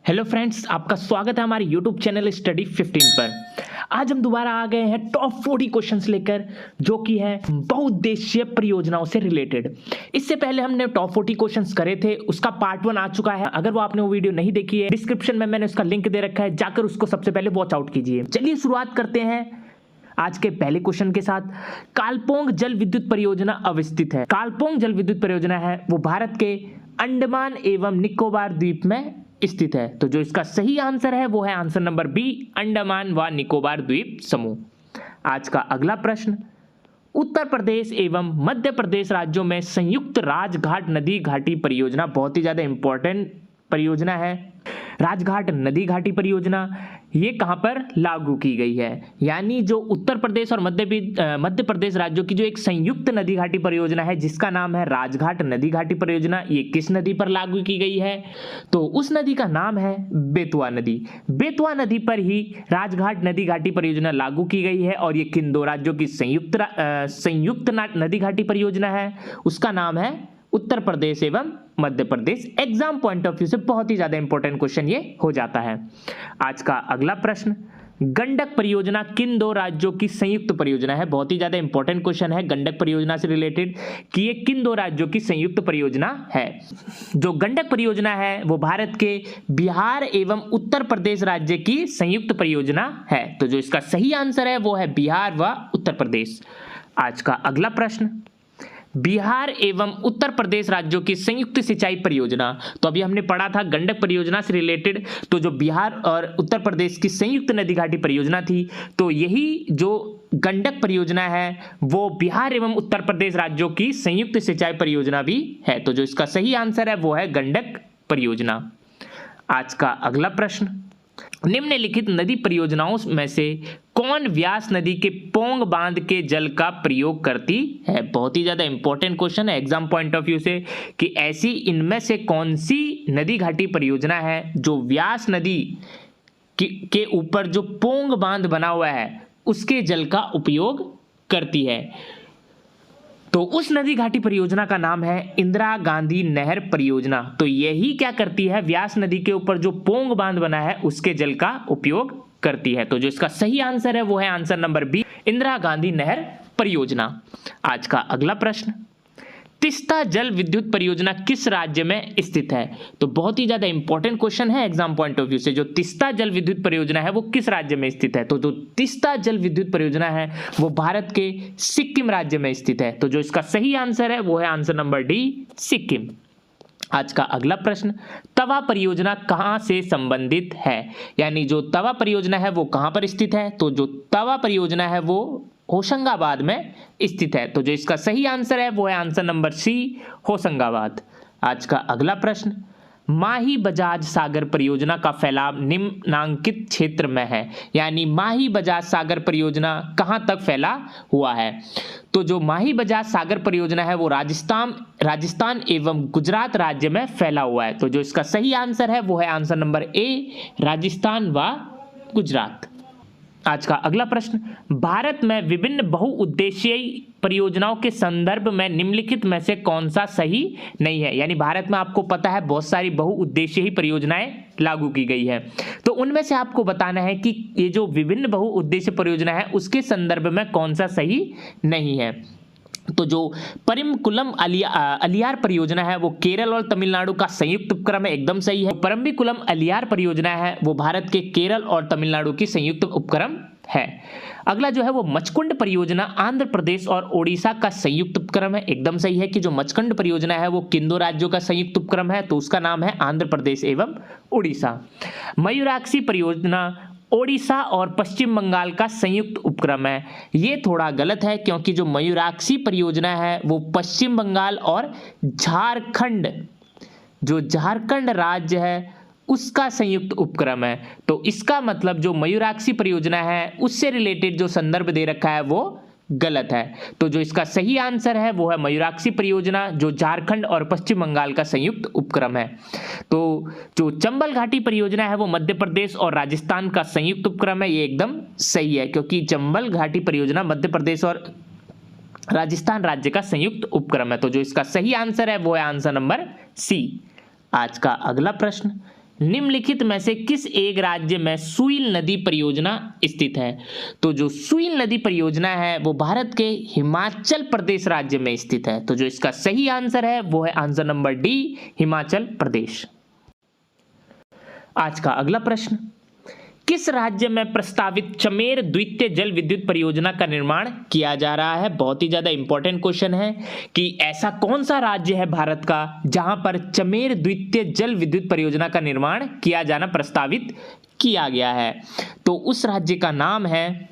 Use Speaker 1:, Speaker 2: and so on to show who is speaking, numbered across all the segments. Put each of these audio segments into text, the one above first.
Speaker 1: Hello friends, आपका स्वागत है हमारे यूट्यूब चैनल स्टडी 15 पर। आज हम दोबारा आ गए हैं टॉप 40 क्वेश्चंस लेकर, जो कि है बहुउद्देशीय परियोजनाओं से रिलेटेड। इससे पहले हमने टॉप 40 क्वेश्चंस करे थे, उसका पार्ट 1 आ चुका है। अगर वो आपने वो वीडियो नहीं देखी है, डिस्क्रिप्शन में मैंने उसका लिंक दे रखा है, जाकर उसको सबसे पहले वॉच आउट कीजिए। चलिए शुरुआत करते हैं आज के पहले क्वेश्चन के साथ। कालपोंग जल विद्युत परियोजना अवस्थित है। कालपोंग जल विद्युत परियोजना है वो भारत के अंडमान एवं निकोबार द्वीप में स्थित है। तो जो इसका सही आंसर है वो है आंसर नंबर बी, अंडमान व निकोबार द्वीप समूह। आज का अगला प्रश्न, उत्तर प्रदेश एवं मध्य प्रदेश राज्यों में संयुक्त राजघाट नदी घाटी परियोजना बहुत ही ज्यादा इंपॉर्टेंट परियोजना है। राजघाट नदी घाटी परियोजना ये कहां पर लागू की गई है? यानी जो उत्तर प्रदेश और मध्य प्रदेश राज्यों की जो एक संयुक्त नदी घाटी परियोजना है जिसका नाम है राजघाट नदी घाटी परियोजना, ये किस नदी पर लागू की गई है? तो उस नदी का नाम है बेतवा नदी। बेतवा नदी पर ही राजघाट नदी घाटी परियोजना लागू की गई है और ये किन दो राज्यों की संयुक्त नदी घाटी परियोजना है? उसका नाम है उत्तर प्रदेश एवं Madhya Pradesh. Exam point of view से बहुत ही ज्यादा इंपॉर्टेंट क्वेश्चन ये हो जाता है। आज का अगला प्रश्न, गंडक परियोजना किन दो राज्यों की संयुक्त परियोजना है? बहुत ही ज्यादा इंपॉर्टेंट क्वेश्चन है गंडक परियोजना से रिलेटेड कि ये किन दो राज्यों की संयुक्त परियोजना है। जो गंडक परियोजना है वो भारत के बिहार एवं उत्तर प्रदेश राज्य की संयुक्त परियोजना है। तो जो इसका सही आंसर है वो है बिहार व उत्तर प्रदेश। आज का अगला प्रश्न, बिहार एवं उत्तर प्रदेश राज्यों की संयुक्त सिंचाई परियोजना। तो अभी हमने पढ़ा था गंडक परियोजना से रिलेटेड, तो जो बिहार और उत्तर प्रदेश की संयुक्त नदी घाटी परियोजना थी, तो यही जो गंडक परियोजना है वो बिहार एवं उत्तर प्रदेश राज्यों की संयुक्त सिंचाई परियोजना भी है। तो जो इसका सही आंसर है वो है गंडक परियोजना। आज का अगला प्रश्न, निम्नलिखित नदी परियोजनाओं में से कौन व्यास नदी के पोंग बांध के जल का प्रयोग करती है? बहुत ही ज्यादा इंपॉर्टेंट क्वेश्चन है एग्जाम पॉइंट ऑफ व्यू से कि ऐसी इनमें से कौन सी नदी घाटी परियोजना है जो व्यास नदी के ऊपर जो पोंग बांध बना हुआ है उसके जल का उपयोग करती है। तो उस नदी घाटी परियोजना का नाम है इंदिरा गांधी नहर परियोजना। तो यही क्या करती है, व्यास नदी के ऊपर जो पोंग बांध बना है उसके जल का उपयोग करती है। तो जो इसका सही आंसर है वो है answer number B, Indira Gandhi Nahar Pariyojana. आज का अगला प्रश्न, तीस्ता जल विद्युत परियोजना किस राज्य में स्थित है? तो बहुत ही ज्यादा इंपॉर्टेंट क्वेश्चन है एग्जाम पॉइंट ऑफ व्यू से। जो तीस्ता जल विद्युत परियोजना है वो किस राज्य में स्थित है? तो जो तीस्ता जल विद्युत परियोजना है वो भारत के सिक्किम राज्य में स्थित है। तो जो इसका सही आंसर है वो है आंसर नंबर डी, सिक्किम। आज का अगला प्रश्न, तवा परियोजना कहां से संबंधित है? यानी जो तवा परियोजना है वो कहां पर स्थित है? तो जो तवा परियोजना है वो होशंगाबाद में स्थित है। तो जो इसका सही आंसर है वो है आंसर नंबर सी, होशंगाबाद। आज का अगला प्रश्न, माही बजाज सागर परियोजना का फैलाव निम्नांकित क्षेत्र में है। यानी माही बजाज सागर परियोजना कहां तक फैला हुआ है? तो जो माही बजाज सागर परियोजना है वो राजस्थान एवं गुजरात राज्य में फैला हुआ है। तो जो इसका सही आंसर है वो है आंसर नंबर ए, राजस्थान व गुजरात। आज का अगला प्रश्न, भारत में विभिन्न बहुउद्देशीय परियोजनाओं के संदर्भ में निम्नलिखित में से कौन सा सही नहीं है? यानी भारत में आपको पता है बहुत सारी बहुउद्देशीय परियोजनाएं लागू की गई है, तो उनमें से आपको बताना है कि ये जो विभिन्न बहुउद्देशीय परियोजना है उसके संदर्भ में कौन सा सही नहीं है। तो जो परिमकुलम अलियार परियोजना है वो केरल और तमिलनाडु का संयुक्त उपक्रम है, एकदम सही है। परम्बिकुलम अलियार परियोजना है वो भारत के केरल और तमिलनाडु की संयुक्त उपक्रम है। अगला जो है वो मचकुंड परियोजना आंध्र प्रदेश और ओडिशा का संयुक्त उपक्रम है, एकदम सही है कि जो मचकुंड परियोजना है वो किन दो राज्यों का संयुक्त उपक्रम है? तो उसका नाम है आंध्र प्रदेश एवं ओडिशा। मयूराक्षी परियोजना ओडिशा और पश्चिम बंगाल का संयुक्त उपक्रम है। ये थोड़ा गलत है क्योंकि जो मयूराक्षी परियोजना है वो पश्चिम बंगाल और झारखंड, जो झारखंड राज्य है उसका संयुक्त उपक्रम है। तो इसका मतलब जो मयूराक्षी परियोजना है उससे रिलेटेड जो संदर्भ दे रखा है वो गलत है। तो जो इसका सही आंसर है वो है मयूराक्षी परियोजना, जो झारखंड और पश्चिम बंगाल का संयुक्त उपक्रम है। तो जो चंबल घाटी परियोजना है वो मध्य प्रदेश और राजस्थान का संयुक्त उपक्रम है, ये एकदम सही है क्योंकि चंबल घाटी परियोजना मध्य प्रदेश और राजस्थान राज्य का संयुक्त उपक्रम है। तो जो इसका सही आंसर है वो है आंसर नंबर सी। आज का अगला प्रश्न, निम्नलिखित में से किस एक राज्य में सुइल नदी परियोजना स्थित है? तो जो सुइल नदी परियोजना है वो भारत के हिमाचल प्रदेश राज्य में स्थित है। तो जो इसका सही आंसर है वो है answer number D, Himachal Pradesh. आज का अगला प्रश्न, किस राज्य में प्रस्तावित चमेर द्वितीय जल विद्युत परियोजना का निर्माण किया जा रहा है? बहुत ही ज्यादा इंपॉर्टेंट क्वेश्चन है कि ऐसा कौन सा राज्य है भारत का जहां पर चमेर द्वितीय जल विद्युत परियोजना का निर्माण किया जाना प्रस्तावित किया गया है? तो उस राज्य का नाम है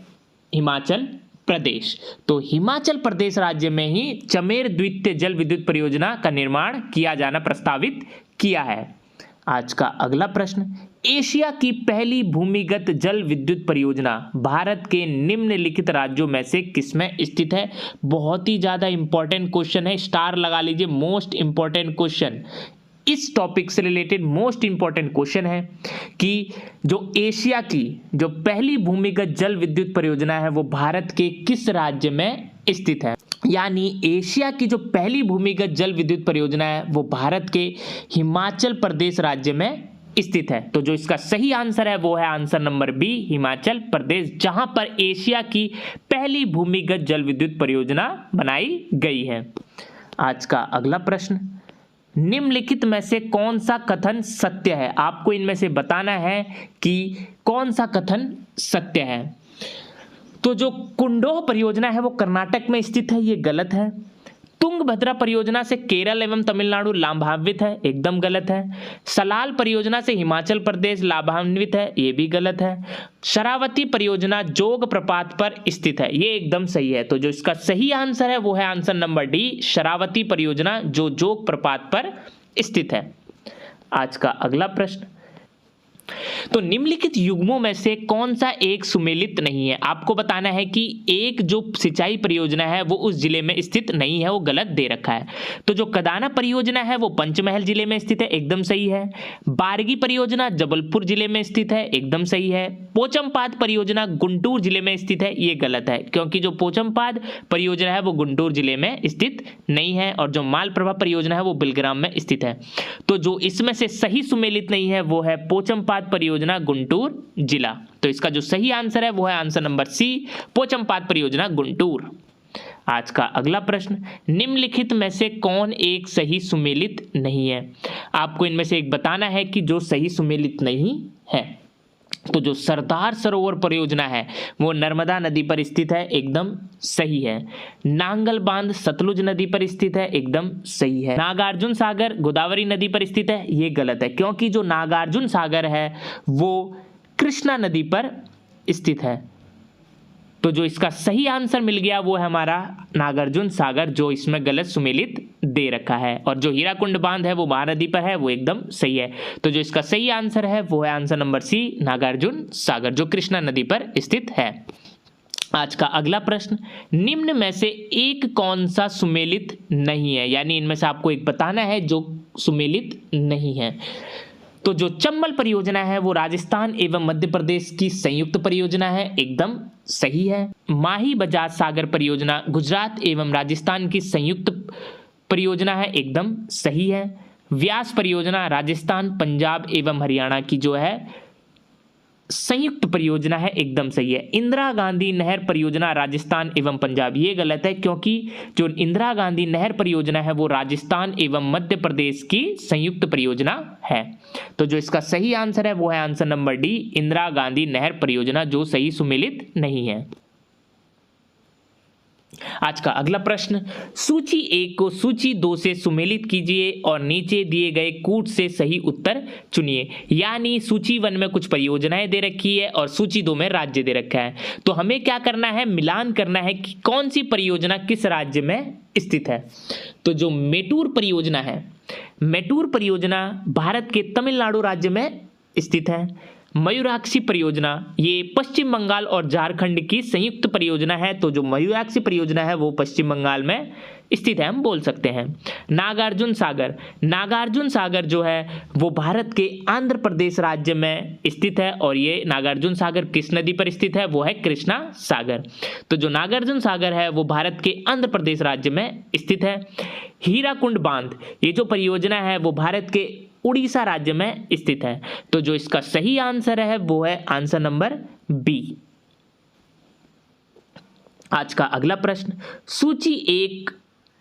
Speaker 1: हिमाचल प्रदेश। तो हिमाचल प्रदेश राज्य में ही चमेर द्वितीय जल विद्युत परियोजना का निर्माण किया जाना प्रस्तावित किया है। आज का अगला प्रश्न, एशिया की पहली भूमिगत जल विद्युत परियोजना भारत के निम्नलिखित राज्यों में से किसमें स्थित है? बहुत ही ज्यादा इंपॉर्टेंट क्वेश्चन है, स्टार लगा लीजिए, मोस्ट इंपॉर्टेंट क्वेश्चन। इस टॉपिक से रिलेटेड मोस्ट इंपॉर्टेंट क्वेश्चन है कि जो एशिया की जो पहली भूमिगत जल विद्युत परियोजना है वो भारत के किस राज्य में स्थित है? यानी एशिया की जो पहली भूमिगत जल विद्युत परियोजना है वो भारत के हिमाचल प्रदेश राज्य में स्थित है। तो जो इसका सही आंसर है वो है answer number B, Himachal Pradesh, जहां पर एशिया की पहली भूमिगत जल विद्युत परियोजना बनाई गई है। आज का अगला प्रश्न, निम्नलिखित में से कौन सा कथन सत्य है? आपको इनमें से बताना है कि कौन सा कथन सत्य है। तो जो कुंडोह परियोजना है वो कर्नाटक में स्थित है, ये गलत है। तुंगभद्रा परियोजना से केरल एवं तमिलनाडु लाभान्वित है, एकदम गलत है। सलाल परियोजना से हिमाचल प्रदेश लाभान्वित है, ये भी गलत है। शरावती परियोजना जोग प्रपात पर स्थित है, ये एकदम सही है। तो जो इसका सही आंसर है वो है आंसर नंबर डी, शरावती परियोजना जो जोग प्रपात पर स्थित है। आज का अगला प्रश्न, तो निम्नलिखित युग्मों में से कौन सा एक सुमेलित नहीं है? आपको बताना है कि एक जो सिंचाई परियोजना है वो उस जिले में स्थित नहीं है, वो गलत दे रखा है। तो जो कदाना परियोजना है वो पंचमहल जिले में स्थित है, एकदम सही है। बारगी परियोजना जबलपुर जिले में स्थित है, एकदम सही है। पोचमपाद परियोजना गुंटूर जिले में स्थित है, ये गलत है, क्योंकि जो पोचमपाद परियोजना है वो गुंटूर जिले में स्थित नहीं है और जो मालप्रभा परियोजना है वो बिलग्राम में स्थित है। तो जो इसमें से सही सुमेलित नहीं है वो है पोचमपाद परियोजना गुंटूर जिला। तो इसका जो सही आंसर है वो है आंसर नंबर सी, पोचमपाद परियोजना गुंटूर। आज का अगला प्रश्न, निम्नलिखित में से कौन एक सही सुमेलित नहीं है? आपको इनमें से एक बताना है कि जो सही सुमेलित नहीं है। तो जो सरदार सरोवर परियोजना है वो नर्मदा नदी पर स्थित है, एकदम सही है। नांगल बांध सतलुज नदी पर स्थित है, एकदम सही है। नागार्जुन सागर गोदावरी नदी पर स्थित है, ये गलत है, क्योंकि जो नागार्जुन सागर है वो कृष्णा नदी पर स्थित है। तो जो इसका सही आंसर मिल गया वो है हमारा नागार्जुन सागर, जो इसमें गलत सुमेलित दे रखा है। और जो हीराकुंड बांध है वो महानदी पर है, वो एकदम सही है। तो जो इसका सही आंसर है वो है answer number C, Nagarjuna Sagar, जो कृष्णा नदी पर स्थित है। आज का अगला प्रश्न, निम्न में से एक कौन सा सुमेलित नहीं है? यानी इनमें से आपको एक बताना है जो सुमेलित नहीं है। तो जो चंबल परियोजना है वो राजस्थान एवं मध्य प्रदेश की संयुक्त परियोजना है, एकदम सही है। माही बजाज सागर परियोजना गुजरात एवं राजस्थान की संयुक्त परियोजना है, एकदम सही है। व्यास परियोजना राजस्थान, पंजाब एवं हरियाणा की जो है संयुक्त परियोजना है, एकदम सही है। इंदिरा गांधी नहर परियोजना राजस्थान एवं पंजाब, ये गलत है, क्योंकि जो इंदिरा गांधी नहर परियोजना है वो राजस्थान एवं मध्य प्रदेश की संयुक्त परियोजना है। तो जो इसका सही आंसर है वो है answer number D, Indira Gandhi Nahar परियोजना, जो सही सुमेलित नहीं है। आज का अगला प्रश्न, सूची 1 को सूची 2 से सुमेलित कीजिए और नीचे दिए गए कूट से सही उत्तर चुनिए। यानी सूची 1 में कुछ परियोजनाएं दे रखी है और सूची 2 में राज्य दे रखा है। तो हमें क्या करना है, मिलान करना है कि कौन सी परियोजना किस राज्य में स्थित है। तो जो मेटूर परियोजना है, मेटूर परियोजना भारत के तमिलनाडु राज्य में स्थित है। मयूराक्षी परियोजना ये पश्चिम बंगाल और झारखंड की संयुक्त परियोजना है। तो जो मयूराक्षी परियोजना है वो पश्चिम बंगाल में स्थित है, हम बोल सकते हैं। नागार्जुन सागर, नागार्जुन सागर जो है वो भारत के आंध्र प्रदेश राज्य में स्थित है और ये नागार्जुन सागर किस नदी पर स्थित है, वो है कृष्णा सागर। तो जो नागार्जुन सागर है वो भारत के आंध्र प्रदेश राज्य में स्थित है। हीराकुंड बांध, ये जो परियोजना है वो भारत के उड़ीसा राज्य में स्थित है। तो जो इसका सही आंसर है वो है आंसर नंबर बी। आज का अगला प्रश्न, सूची 1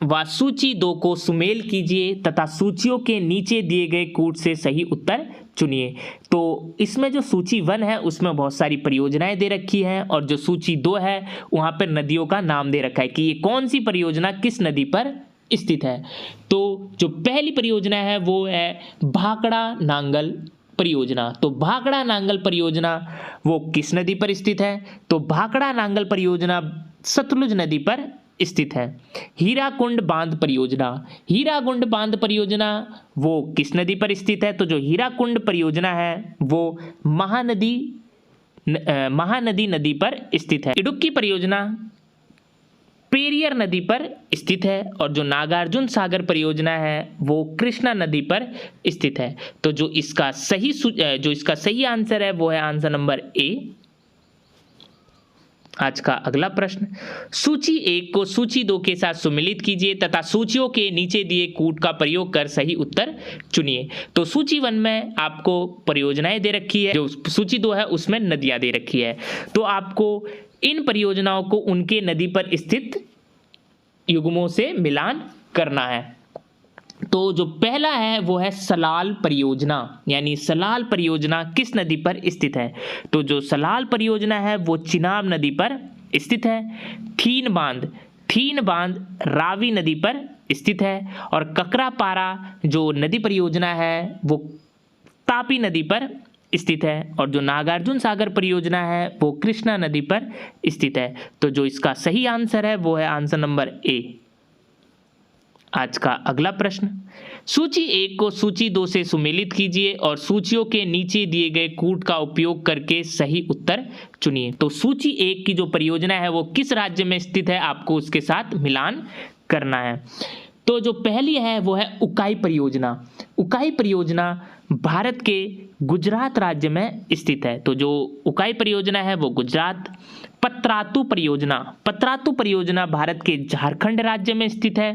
Speaker 1: व सूची 2 को सुमेल कीजिए तथा सूचियों के नीचे दिए गए कूट से सही उत्तर चुनिए। तो इसमें जो सूची 1 है उसमें बहुत सारी परियोजनाएं दे रखी हैं और जो सूची 2 है वहां पर नदियों का नाम दे रखा है कि ये कौन सी परियोजना किस नदी पर स्थित है। तो जो पहली परियोजना है वो है भाखड़ा नांगल परियोजना। तो भाखड़ा नांगल परियोजना वो किस नदी पर स्थित है? तो भाखड़ा नांगल परियोजना सतलुज नदी पर स्थित है। हीराकुंड बांध परियोजना, हीराकुंड बांध परियोजना वो किस नदी पर स्थित है? तो जो हीराकुंड परियोजना है वो महानदी नदी पर स्थित है। इडुक्की परियोजना पेरियर नदी पर स्थित है और जो नागार्जुन सागर परियोजना है वो कृष्णा नदी पर स्थित है। तो जो इसका सही आंसर है वो है आंसर नंबर ए। आज का अगला प्रश्न, सूची 1 को सूची 2 के साथ सुमिलित कीजिए तथा सूचियों के नीचे दिए कूट का प्रयोग कर सही उत्तर चुनिए। तो सूची 1 में आपको परियोजनाएं दे रखी है, जो सूची 2 है उसमें नदियां दे रखी है। तो आपको इन परियोजनाओं को उनके नदी पर स्थित युग्मों से मिलान करना है। तो जो पहला है वो है सलाल परियोजना, यानी सलाल परियोजना किस नदी पर स्थित है? तो जो सलाल परियोजना है वो चिनाब नदी पर स्थित है। थीन बांध रावी नदी पर स्थित है और ककरापारा जो नदी परियोजना है वो तापी नदी पर स्थित है और जो नागार्जुन सागर परियोजना है वो कृष्णा नदी पर स्थित है। तो जो इसका सही आंसर है वो है आंसर नंबर ए। आज का अगला प्रश्न, सूची 1 को सूची 2 से सुमेलित कीजिए और सूचियों के नीचे दिए गए कूट का उपयोग करके सही उत्तर चुनिए। तो सूची 1 की जो परियोजना है वो किस राज्य में स्थित है, आपको उसके साथ मिलान करना है। तो जो पहली है वो है उकाई परियोजना। उकाई परियोजना भारत के गुजरात राज्य में स्थित है। तो जो उकाई परियोजना है वो गुजरात। पतरातू परियोजना भारत के झारखंड राज्य में स्थित है।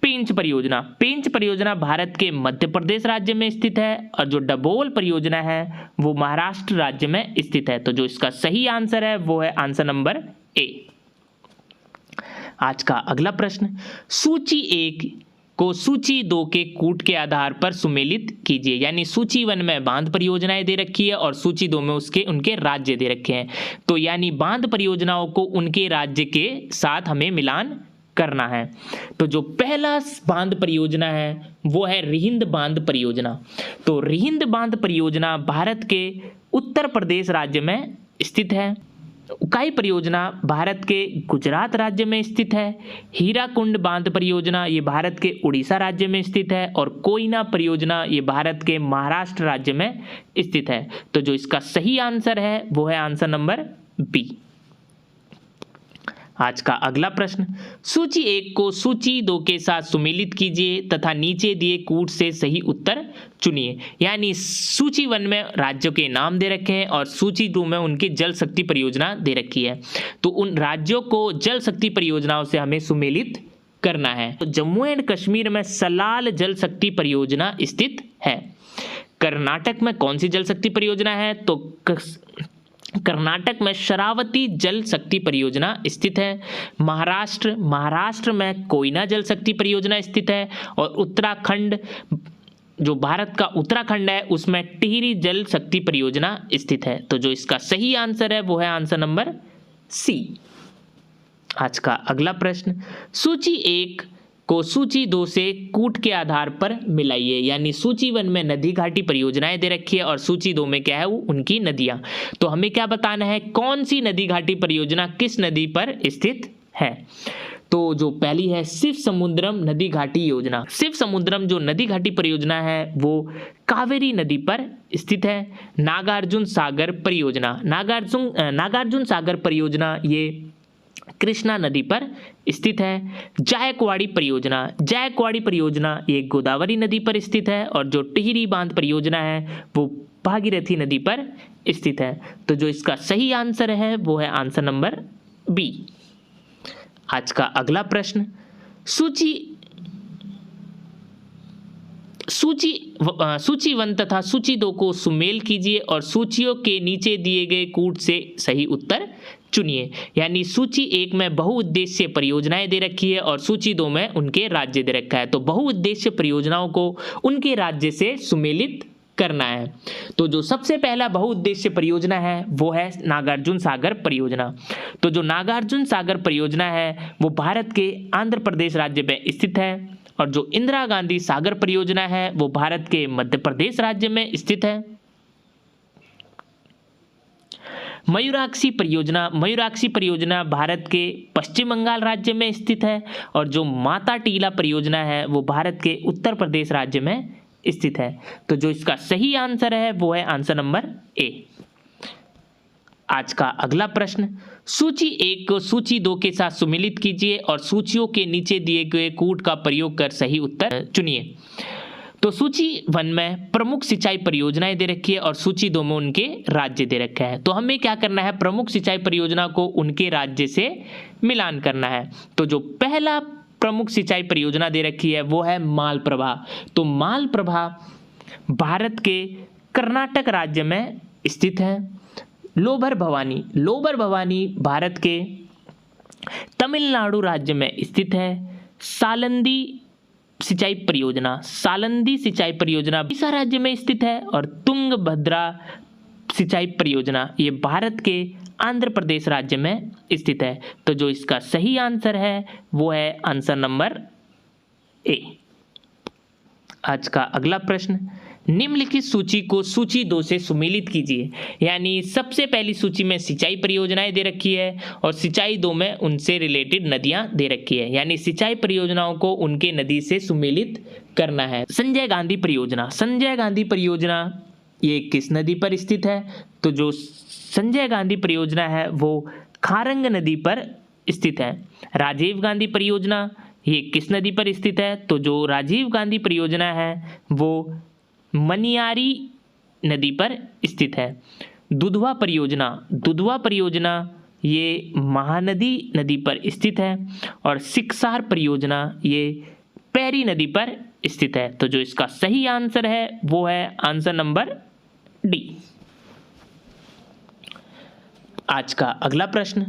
Speaker 1: पेंच परियोजना भारत के मध्य प्रदेश राज्य में स्थित है और जो डबोल परियोजना है वो महाराष्ट्र राज्य में स्थित है। तो जो इसका सही आंसर है वो है आंसर नंबर ए। आज का अगला प्रश्न, सूची 1 को सूची 2 के कूट के आधार पर सुमेलित कीजिए, यानी सूची 1 में बांध परियोजनाएं दे रखी है और सूची 2 में उनके राज्य दे रखे हैं। तो यानी बांध परियोजनाओं को उनके राज्य के साथ हमें मिलान करना है। तो जो पहला बांध परियोजना है वो है रिहिंद बांध परियोजना। तो रिहिंद बांध परियोजना भारत के उत्तर प्रदेश राज्य में स्थित है। उकाई परियोजना भारत के गुजरात राज्य में स्थित है। हीराकुंड बांध परियोजना ये भारत के उड़ीसा राज्य में स्थित है और कोयना परियोजना ये भारत के महाराष्ट्र राज्य में स्थित है। तो जो इसका सही आंसर है वो है आंसर नंबर बी। आज का अगला प्रश्न, सूची 1 को सूची 2 के साथ सुमेलित कीजिए तथा नीचे दिए कूट से सही उत्तर चुनिए। यानी सूची 1 में राज्यों के नाम दे रखे हैं और सूची 2 में उनकी जल शक्ति परियोजना दे रखी है। तो उन राज्यों को जल शक्ति परियोजनाओं से हमें सुमेलित करना है। तो जम्मू एंड कश्मीर में सलाल जल शक्ति परियोजना स्थित है। कर्नाटक में कौन सी जल शक्ति परियोजना है? तो कर्नाटक में शरावती जल शक्ति परियोजना स्थित है। महाराष्ट्र में कोयना जल शक्ति परियोजना स्थित है और उत्तराखंड जो भारत का उत्तराखंड है उसमें टिहरी जल शक्ति परियोजना स्थित है। तो जो इसका सही आंसर है वो है आंसर नंबर सी। आज का अगला प्रश्न, सूची 1 को सूची 2 से कूट के आधार पर मिलाइए। यानी सूची 1 में नदी घाटी परियोजनाएं दे रखी है और सूची 2 में क्या है वो उनकी नदियां। तो हमें क्या बताना है, कौन सी नदी घाटी परियोजना किस नदी पर स्थित है। तो जो पहली है शिव समुद्रम नदी घाटी योजना। शिव समुद्रम जो नदी घाटी परियोजना है वो कावेरी नदी पर स्थित है। नागार्जुन सागर परियोजना ये कृष्णा नदी पर स्थित है। जायकवाड़ी परियोजना ये गोदावरी नदी पर स्थित है और जो टिहरी बांध परियोजना है वो भागीरथी नदी पर स्थित है। तो जो इसका सही आंसर है वो है आंसर नंबर बी। आज का अगला प्रश्न, सूची 1 तथा सूची 2 को सुमेल कीजिए और सूचियों के नीचे दिए गए कूट से सही उत्तर चुनिए। यानी सूची 1 में बहुउद्देश्य परियोजनाएं दे रखी है और सूची 2 में उनके राज्य दे रखा है। तो बहुउद्देश्य परियोजनाओं को उनके राज्य से सुमेलित करना है। तो जो सबसे पहला बहुउद्देश्य परियोजना है वो है नागार्जुन सागर परियोजना। तो जो नागार्जुन सागर परियोजना है वो भारत के आंध्र प्रदेश राज्य में स्थित है और जो इंदिरा गांधी सागर परियोजना है वो भारत के मध्य प्रदेश राज्य में स्थित है। मयूराक्षी परियोजना भारत के पश्चिम बंगाल राज्य में स्थित है और जो माता टीला परियोजना है वो भारत के उत्तर प्रदेश राज्य में स्थित है। तो जो इसका सही आंसर है वो है आंसर नंबर ए। आज का अगला प्रश्न, सूची 1 को सूची 2 के साथ सुमेलित कीजिए और सूचियों के नीचे दिए गए कूट का प्रयोग कर सही उत्तर चुनिए। तो सूची 1 में प्रमुख सिंचाई परियोजनाएं दे रखी है और सूची 2 में उनके राज्य दे रखा है। तो हमें क्या करना है, प्रमुख सिंचाई परियोजना को उनके राज्य से मिलान करना है। तो जो पहला प्रमुख सिंचाई परियोजना दे रखी है वो है मालप्रभा। तो मालप्रभा भारत के कर्नाटक राज्य में स्थित है। लोबर भवानी भारत के तमिलनाडु राज्य में स्थित है। सालंदी सिंचाई परियोजना ओडिशा राज्य में स्थित है और तुंगभद्रा सिंचाई परियोजना ये भारत के आंध्र प्रदेश राज्य में स्थित है। तो जो इसका सही आंसर है वो है आंसर नंबर ए। आज का अगला प्रश्न, निम्नलिखित सूची को सूची 2 से सुमेलित कीजिए। यानी सबसे पहली सूची में सिंचाई परियोजनाएं दे रखी है और सिंचाई 2 में उनसे रिलेटेड नदियां दे रखी है। यानी सिंचाई परियोजनाओं को उनके नदी से सुमेलित करना है। संजय गांधी परियोजना ये किस नदी पर स्थित है? तो जो संजय गांधी परियोजना है वो खारंग नदी पर स्थित है। राजीव गांधी परियोजना ये किस नदी पर स्थित है? तो जो राजीव गांधी परियोजना है वो मनियारी नदी पर स्थित है। दुधवा परियोजना ये महानदी नदी पर स्थित है और सिकसार परियोजना ये पैरी नदी पर स्थित है। तो जो इसका सही आंसर है वो है आंसर नंबर डी। आज का अगला प्रश्न,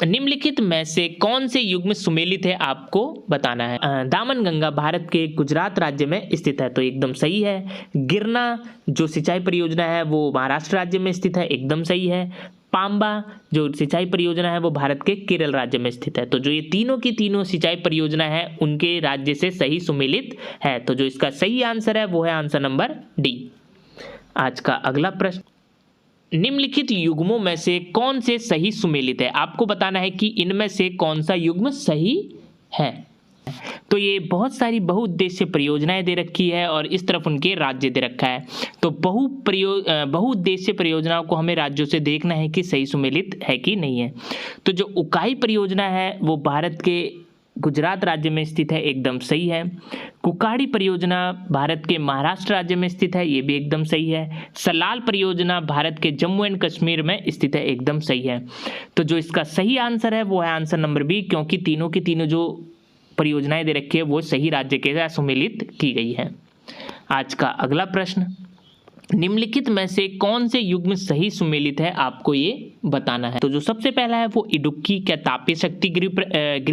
Speaker 1: निम्नलिखित में से कौन से युग्म सुमेलित है आपको बताना है। दामन गंगा भारत के गुजरात राज्य में स्थित है, तो एकदम सही है। गिरना जो सिंचाई परियोजना है वो महाराष्ट्र राज्य में स्थित है, एकदम सही है। पांबा जो सिंचाई परियोजना है वो भारत के केरल राज्य में स्थित है। तो जो ये तीनों की तीनों सिंचाई परियोजना है उनके राज्य से सही सुमेलित है। तो जो इसका सही आंसर है वो है आंसर नंबर डी। आज का अगला प्रश्न, निम्नलिखित युग्मों में से कौन से सही सुमेलित है? आपको बताना है कि इनमें से कौन सा युग्म सही है। तो ये बहुत सारी बहुउद्देश्य परियोजनाएं दे रखी है और इस तरफ उनके राज्य दे रखा है। तो बहुउद्देश्य परियोजनाओं को हमें राज्यों से देखना है कि सही सुमेलित है कि नहीं है। तो जो उकाई परियोजना है वो भारत के गुजरात राज्य में स्थित है, एकदम सही है। कुकाड़ी परियोजना भारत के महाराष्ट्र राज्य में स्थित है, ये भी एकदम सही है। सलाल परियोजना भारत के जम्मू एंड कश्मीर में स्थित है, एकदम सही है। तो जो इसका सही आंसर है वो है आंसर नंबर बी, क्योंकि तीनों की तीनों जो परियोजनाएं दे रखी है वो सही राज्य के साथ सुमेलित की गई है। आज का अगला प्रश्न, निम्नलिखित में से कौन से युग्म सही सुमेलित है आपको ये बताना है। तो जो सबसे पहला है वो इडुक्की क्या तापीय शक्ति गृह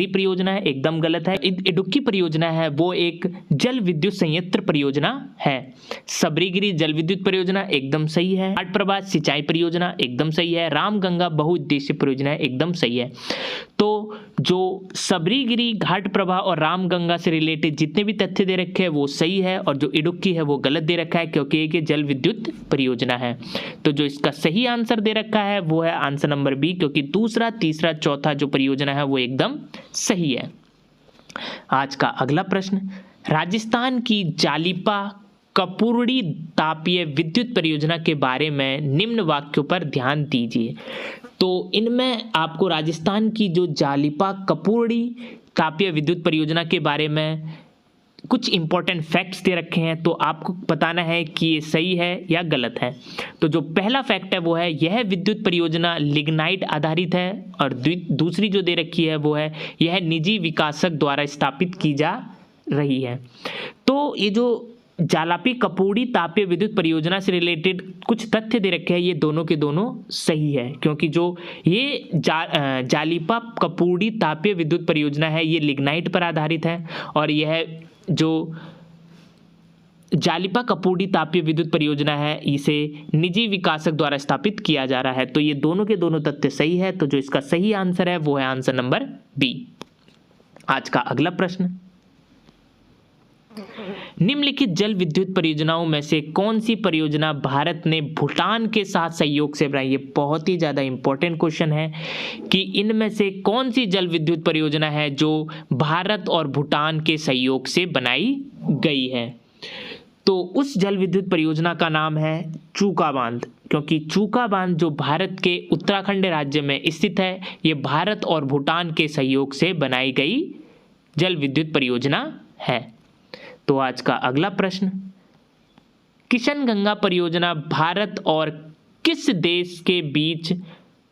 Speaker 1: परियोजना है, एकदम गलत है। इडुक्की परियोजना है वो एक जल विद्युत संयंत्र परियोजना है। सबरीगिरी जल विद्युत परियोजना एकदम सही है। घाटप्रभा सिंचाई परियोजना एकदम सही है। रामगंगा बहुउद्देश्य परियोजना एकदम सही है। तो जो सबरीगिरी, घाटप्रभा और रामगंगा से रिलेटेड जितने भी तथ्य दे रखे हैं वो सही है और जो इडुक्की है वो गलत दे रखा है क्योंकि ये जल विद्युत परियोजना है। तो जो इसका सही आंसर दे रखा है वो है आंसर नंबर बी, क्योंकि दूसरा, तीसरा, चौथा जो परियोजना है वो एकदम सही है। आज का अगला प्रश्न, राजस्थान की जालिपा कपूरड़ी तापीय विद्युत परियोजना के बारे में निम्न वाक्यों पर ध्यान दीजिए। तो इनमें आपको राजस्थान की जो जालिपा कपूरड़ी तापीय विद्युत परियोजना के बारे में कुछ इंपॉर्टेंट फैक्ट्स दे रखे हैं, तो आपको बताना है कि ये सही है या गलत है। तो जो पहला फैक्ट है वो है यह विद्युत परियोजना लिग्नाइट आधारित है और दूसरी जो दे रखी है वो है यह निजी विकासक द्वारा स्थापित की जा रही है। तो ये जो जालापी कपूड़ी तापीय विद्युत परियोजना से रिलेटेड कुछ तथ्य दे रखे हैं, ये दोनों के दोनों सही है, क्योंकि जो ये जालिपा कपूड़ी तापीय विद्युत परियोजना है ये लिग्नाइट पर आधारित है, और यह जो जालिपा कपूड़ी तापीय विद्युत परियोजना है इसे निजी विकासक द्वारा स्थापित किया जा रहा है। तो ये दोनों के दोनों तथ्य सही है, तो जो इसका सही आंसर है वो है आंसर नंबर बी। आज का अगला प्रश्न, निम्नलिखित जल विद्युत परियोजनाओं में से कौन सी परियोजना भारत ने भूटान के साथ सहयोग से बनाई? ये बहुत ही ज्यादा इंपॉर्टेंट क्वेश्चन है कि इनमें से कौन सी जल विद्युत परियोजना है जो भारत और भूटान के सहयोग से बनाई गई है। तो उस जल विद्युत परियोजना का नाम है चूका बांध, क्योंकि चूका बांध जो भारत के उत्तराखंड राज्य में स्थित है, ये भारत और भूटान के सहयोग से बनाई गई जल विद्युत परियोजना है। तो आज का अगला प्रश्न, किशन गंगा परियोजना भारत और किस देश के बीच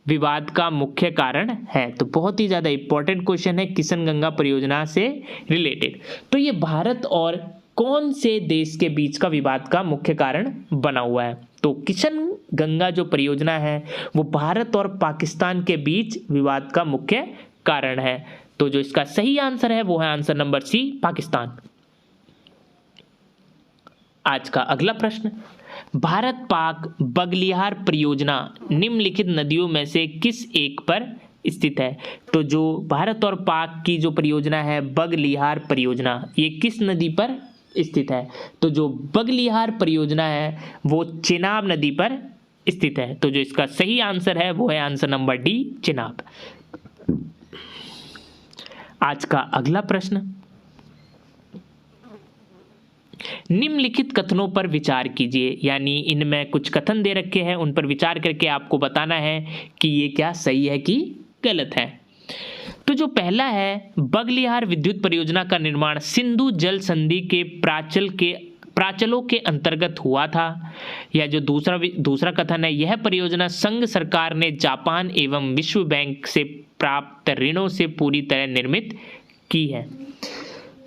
Speaker 1: विवाद का मुख्य कारण है? तो बहुत ही ज्यादा इंपॉर्टेंट क्वेश्चन है किशन गंगा परियोजना से रिलेटेड। तो ये भारत और कौन से देश के बीच का विवाद का मुख्य कारण बना हुआ है? तो किशन गंगा जो परियोजना है वो भारत और पाकिस्तान के बीच विवाद का मुख्य कारण है। तो जो इसका सही आंसर है वो है आंसर नंबर सी, पाकिस्तान। आज का अगला प्रश्न, भारत पाक बगलिहार परियोजना निम्नलिखित नदियों में से किस एक पर स्थित है? तो जो भारत और पाक की जो परियोजना है बगलिहार परियोजना, ये किस नदी पर स्थित है? तो जो बगलिहार परियोजना है वो चेनाब नदी पर स्थित है। तो जो इसका सही आंसर है वो है आंसर नंबर डी, चेनाब। आज का अगला प्रश्न, निम्नलिखित कथनों पर विचार कीजिए, यानी इनमें कुछ कथन दे रखे हैं, उन पर विचार करके आपको बताना है कि ये क्या सही है कि गलत है। तो जो पहला है, बगलिहार विद्युत परियोजना का निर्माण सिंधु जल संधि के प्राचलों के अंतर्गत हुआ था, या जो दूसरा कथन है, यह परियोजना संघ सरकार ने जापान एवं विश्व बैंक से प्राप्त ऋणों से पूरी तरह निर्मित की है।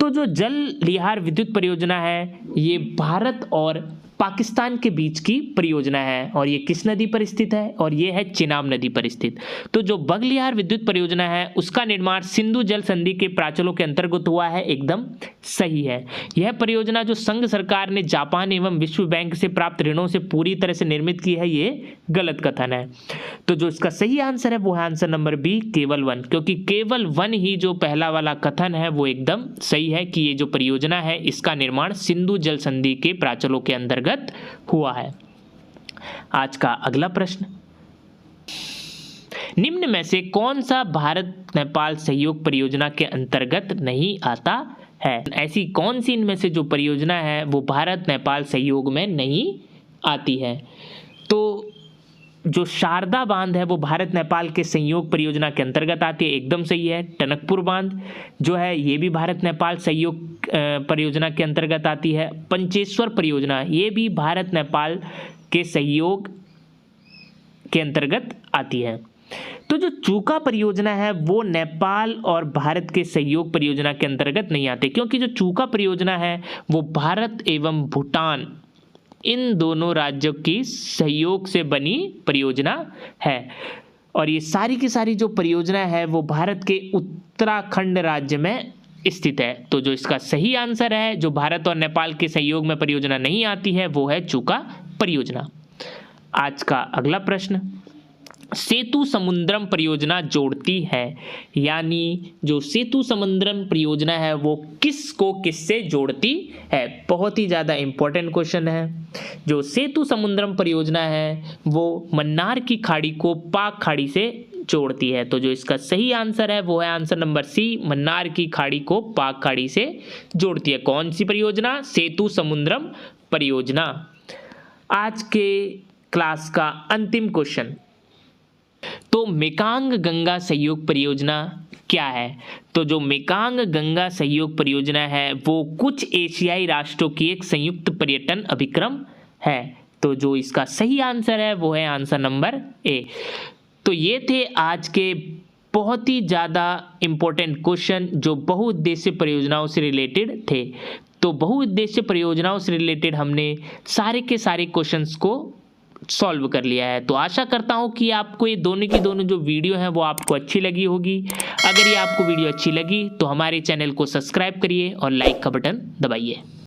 Speaker 1: तो जो जल लिहार विद्युत परियोजना है ये भारत और पाकिस्तान के बीच की परियोजना है, और ये किस नदी पर स्थित है? और ये है चेनाब नदी पर स्थित। तो जो बगलिहार विद्युत परियोजना है उसका निर्माण सिंधु जल संधि के प्राचलों के अंतर्गत हुआ है, एकदम सही है। यह परियोजना जो संघ सरकार ने जापान एवं विश्व बैंक से प्राप्त ऋणों से पूरी तरह से निर्मित की है, ये गलत कथन है। तो जो इसका सही आंसर है वो है आंसर नंबर बी, केवल वन, क्योंकि केवल वन ही जो पहला वाला कथन है वो एकदम सही है कि ये जो परियोजना है इसका निर्माण सिंधु जल संधि के प्राचलों के अंतर्गत हुआ है। आज का अगला प्रश्न, निम्न में से कौन सा भारत नेपाल सहयोग परियोजना के अंतर्गत नहीं आता है? ऐसी कौन सी इनमें से जो परियोजना है वो भारत नेपाल सहयोग में नहीं आती है? तो जो शारदा बांध है वो भारत नेपाल के संयोग परियोजना के अंतर्गत आती है, एकदम सही है। टनकपुर बांध जो है ये भी भारत नेपाल सहयोग परियोजना के अंतर्गत आती है। पंचेश्वर परियोजना ये भी भारत नेपाल के सहयोग के अंतर्गत आती है। तो जो चूका परियोजना है वो नेपाल और भारत के सहयोग परियोजना के अंतर्गत नहीं आते, क्योंकि जो चूका परियोजना है वो भारत एवं भूटान इन दोनों राज्यों की सहयोग से बनी परियोजना है, और ये सारी की सारी जो परियोजना है वो भारत के उत्तराखंड राज्य में स्थित है। तो जो इसका सही आंसर है, जो भारत और नेपाल के सहयोग में परियोजना नहीं आती है, वो है चूका परियोजना। आज का अगला प्रश्न, सेतु समुद्रम परियोजना जोड़ती है, यानी जो सेतु समुद्रम परियोजना है वो किसको किससे जोड़ती है? बहुत ही ज़्यादा इंपॉर्टेंट क्वेश्चन है। जो सेतु समुद्रम परियोजना है वो मन्नार की खाड़ी को पाक खाड़ी से जोड़ती है। तो जो इसका सही आंसर है वो है आंसर नंबर सी, मन्नार की खाड़ी को पाक खाड़ी से जोड़ती है। कौन सी परियोजना? सेतु समुद्रम परियोजना। आज के क्लास का अंतिम क्वेश्चन, तो मेकांग गंगा सहयोग परियोजना क्या है? तो जो मेकांग गंगा सहयोग परियोजना है वो कुछ एशियाई राष्ट्रों की एक संयुक्त पर्यटन अभिक्रम है। तो जो इसका सही आंसर है वो है आंसर नंबर ए। तो ये थे आज के बहुत ही ज़्यादा इम्पोर्टेंट क्वेश्चन जो बहुउद्देश्य परियोजनाओं से रिलेटेड थे। तो बहुउद्देश्य परियोजनाओं से रिलेटेड हमने सारे के सारे क्वेश्चंस को सॉल्व कर लिया है। तो आशा करता हूँ कि आपको ये दोनों की दोनों जो वीडियो हैं वो आपको अच्छी लगी होगी। अगर ये आपको वीडियो अच्छी लगी तो हमारे चैनल को सब्सक्राइब करिए और लाइक का बटन दबाइए।